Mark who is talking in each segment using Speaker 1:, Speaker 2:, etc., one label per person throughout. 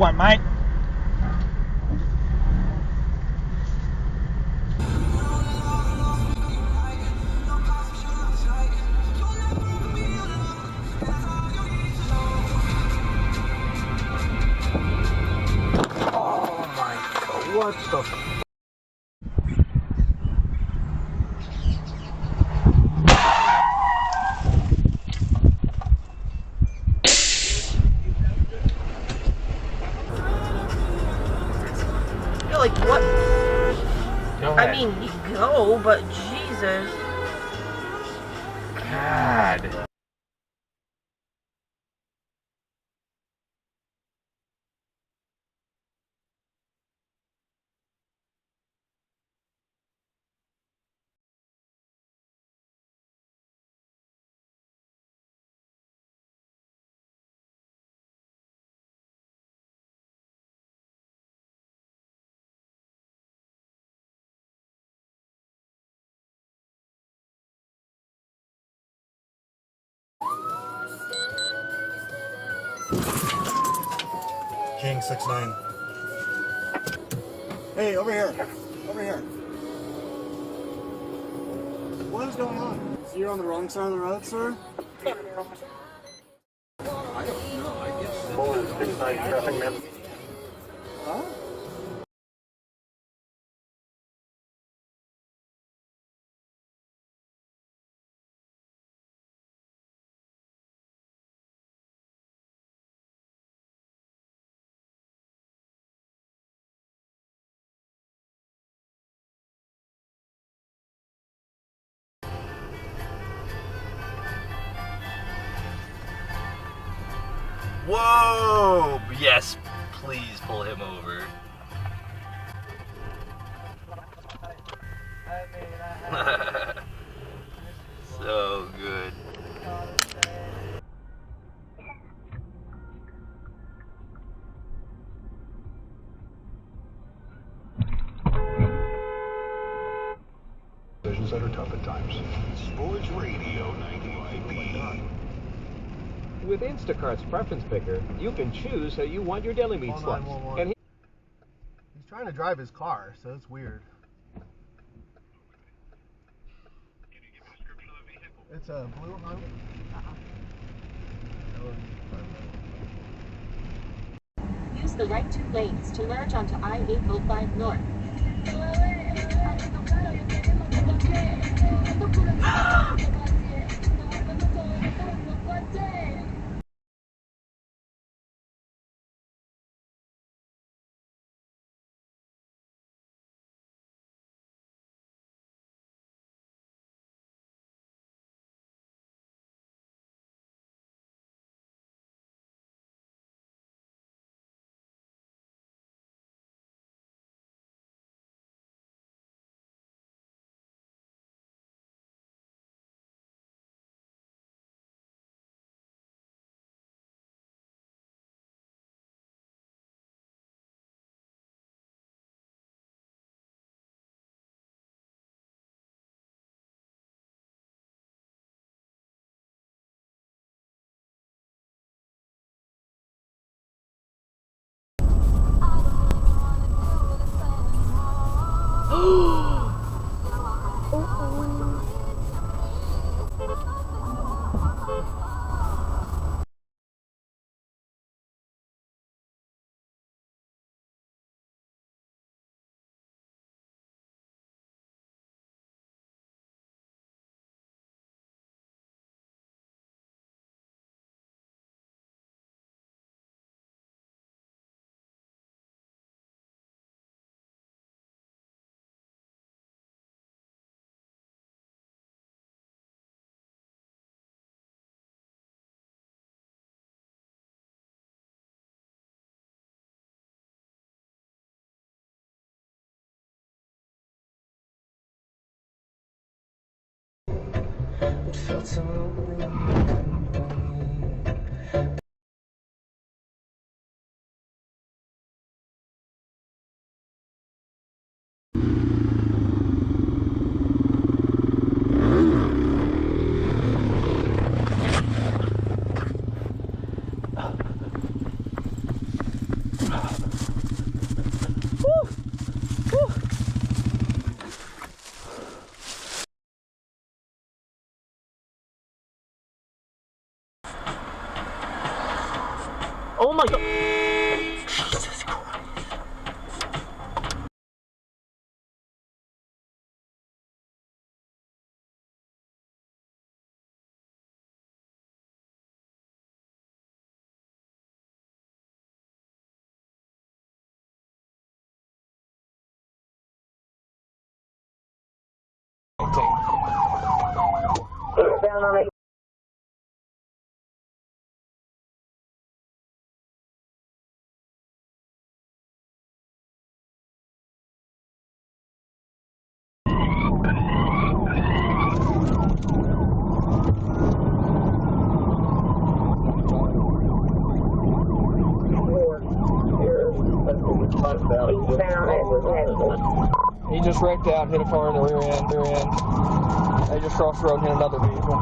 Speaker 1: one, mate. Oh my god, what the...
Speaker 2: Like what?
Speaker 1: Go
Speaker 2: I
Speaker 1: ahead.
Speaker 2: mean, go, but Jesus.
Speaker 1: God.
Speaker 3: King 6'9". Hey, over here. Over here. What is going on? So you're on the wrong side of the road, sir?
Speaker 4: I don't know, I guess. Bullet 6'9" traffic, man.
Speaker 3: Huh?
Speaker 5: Whoa! Yes, please pull him over. So good.
Speaker 4: Decisions that are tough at times. Sports Radio 95B.
Speaker 6: With Instacart's preference picker, you can choose how you want your deli meat sliced. And
Speaker 3: He's trying to drive his car, so it's weird. It's a blue Harley.
Speaker 7: Use the right 2 lanes to merge onto I-805 North.
Speaker 8: It felt so lonely and lonely.
Speaker 5: Oh my god! Jesus Christ.
Speaker 2: Down on it.
Speaker 9: He just wrecked out, hit a car in the rear end. They just crossed the road and hit another vehicle.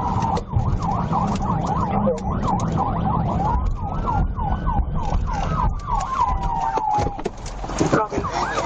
Speaker 2: Copy.